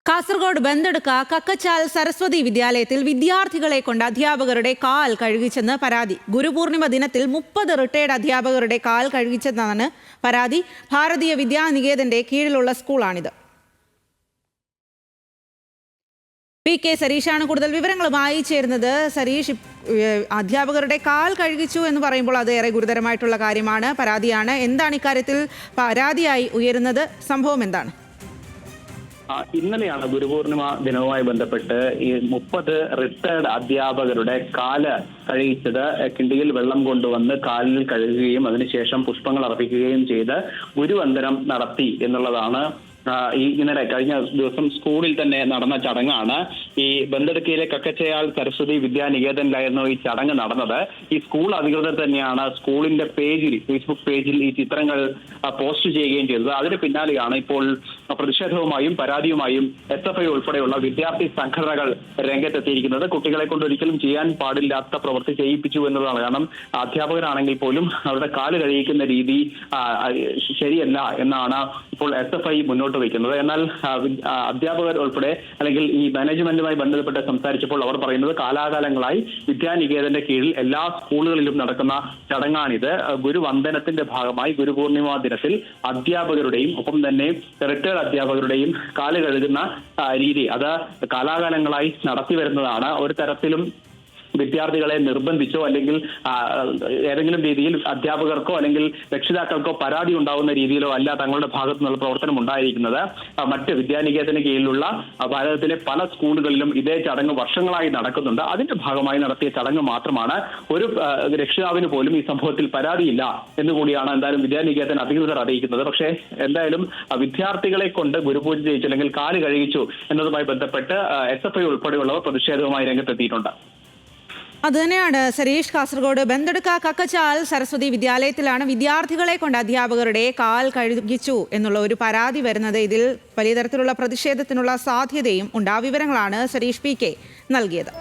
കാസർഗോഡ് ബന്തെടുക്ക കക്കച്ചാൽ സരസ്വതി വിദ്യാലയത്തിൽ വിദ്യാർത്ഥികളെ കൊണ്ട് അധ്യാപകരുടെ കാൽ കഴുകിച്ചെന്ന് പരാതി. ഗുരുപൂർണിമ ദിനത്തിൽ 30 റിട്ടയർഡ് അധ്യാപകരുടെ കാൽ കഴുകിച്ചെന്നാണ് പരാതി. ഭാരതീയ വിദ്യാനികേതന്റെ കീഴിലുള്ള സ്കൂളാണിത്. PK സരീഷാണ് കൂടുതൽ വിവരങ്ങളുമായി ചേരുന്നത്. സരീഷ്, അധ്യാപകരുടെ കാൽ കഴുകിച്ചു എന്ന് പറയുമ്പോൾ അത് ഏറെ ഗുരുതരമായിട്ടുള്ള കാര്യമാണ്, പരാതിയാണ്. എന്താണ് ഇക്കാര്യത്തിൽ പരാതിയായി ഉയരുന്നത്? സംഭവം എന്താണ്? ഇന്നലെയാണ് ഗുരുപൂർണിമ ദിനവുമായി ബന്ധപ്പെട്ട് ഈ 30 റിട്ടയർഡ് അധ്യാപകരുടെ കാല് കഴുകിച്ചത്. കിണ്ടിയിൽ വെള്ളം കൊണ്ടുവന്ന് കാലിൽ കഴുകുകയും അതിനുശേഷം പുഷ്പങ്ങൾ അർപ്പിക്കുകയും ചെയ്ത് ഗുരുവന്ദനം നടത്തി എന്നുള്ളതാണ് ഇന്നലെ കഴിഞ്ഞ ദിവസം സ്കൂളിൽ തന്നെ നടന്ന ചടങ്ങാണ്. ഈ ബന്തെടുക്കയിലെ കക്കച്ചയാൽ സരസ്വതി വിദ്യാനികേതനിലായിരുന്നു ഈ ചടങ്ങ് നടന്നത്. ഈ സ്കൂൾ അധികൃതർ തന്നെയാണ് സ്കൂളിന്റെ പേജിൽ, ഫേസ്ബുക്ക് പേജിൽ ഈ ചിത്രങ്ങൾ പോസ്റ്റ് ചെയ്യുകയും ചെയ്തത്. അതിന് പിന്നാലെയാണ് ഇപ്പോൾ പ്രതിഷേധവുമായും പരാതിയുമായും SFI ഉൾപ്പെടെയുള്ള വിദ്യാർത്ഥി സംഘടനകൾ രംഗത്തെത്തിയിരിക്കുന്നത്. കുട്ടികളെ കൊണ്ട് ഒരിക്കലും ചെയ്യാൻ പാടില്ലാത്ത പ്രവൃത്തി ചെയ്യിപ്പിച്ചു എന്നുള്ളതാണ്. കാരണം അധ്യാപകരാണെങ്കിൽ പോലും അവരുടെ കാല് കഴിയിക്കുന്ന രീതി ശരിയല്ല എന്നാണ് ഇപ്പോൾ SFI മുന്നോട്ട് വയ്ക്കുന്നത്. എന്നാൽ അധ്യാപകർ ഉൾപ്പെടെ അല്ലെങ്കിൽ ഈ മാനേജ്മെന്റുമായി ബന്ധപ്പെട്ട് സംസാരിച്ചപ്പോൾ അവർ പറയുന്നത് കാലാകാലങ്ങളായി വിദ്യാനികേതന്റെ കീഴിൽ എല്ലാ സ്കൂളുകളിലും നടക്കുന്ന ചടങ്ങാണിത്. ഗുരുവന്ദനത്തിന്റെ ഭാഗമായി ഗുരുപൂർണിമ ദിനത്തിൽ അധ്യാപകരുടെയും ഒപ്പം തന്നെ റിട്ടയർഡ് അധ്യാപകരുടെയും കാല് കഴുകുന്ന രീതി അത് കാലാകാലങ്ങളായി നടത്തി വരുന്നതാണ്. ഒരു തരത്തിലും വിദ്യാർത്ഥികളെ നിർബന്ധിച്ചോ അല്ലെങ്കിൽ ഏതെങ്കിലും രീതിയിൽ അധ്യാപകർക്കോ അല്ലെങ്കിൽ രക്ഷിതാക്കൾക്കോ പരാതി ഉണ്ടാവുന്ന രീതിയിലോ അല്ല തങ്ങളുടെ ഭാഗത്തു നിന്നുള്ള പ്രവർത്തനം ഉണ്ടായിരിക്കുന്നത്. മറ്റ് വിദ്യാനികേതന് കീഴിലുള്ള ഭാരതത്തിലെ പല സ്കൂളുകളിലും ഇതേ ചടങ്ങ് വർഷങ്ങളായി നടക്കുന്നുണ്ട്. അതിന്റെ ഭാഗമായി നടത്തിയ ചടങ്ങ് മാത്രമാണ്. ഒരു രക്ഷിതാവിന് പോലും ഈ സംഭവത്തിൽ പരാതിയില്ല എന്നുകൂടിയാണ് എന്തായാലും വിദ്യാനികേതൻ അധികൃതർ അറിയിക്കുന്നത്. പക്ഷേ എന്തായാലും വിദ്യാർത്ഥികളെ കൊണ്ട് ഗുരുപൂജ ചെയ്യിച്ചു അല്ലെങ്കിൽ കാല് കഴുകിച്ചു എന്നതുമായി ബന്ധപ്പെട്ട് SFI ഉൾപ്പെടെയുള്ളവർ പ്രതിഷേധവുമായി രംഗത്തെത്തിയിട്ടുണ്ട്. അതുതന്നെയാണ് സരീഷ്. കാസർഗോഡ് ബന്തെടുക്ക കക്കച്ചാൽ സരസ്വതി വിദ്യാലയത്തിലാണ് വിദ്യാർത്ഥികളെ കൊണ്ട് അധ്യാപകരുടെ കാൽ കഴുകിച്ചു എന്നുള്ള ഒരു പരാതി വരുന്നത്. ഇതിൽ വലിയ തരത്തിലുള്ള പ്രതിഷേധത്തിനുള്ള സാധ്യതയും ഉണ്ട്. ആ വിവരങ്ങളാണ് സരീഷ് PK നൽകിയത്.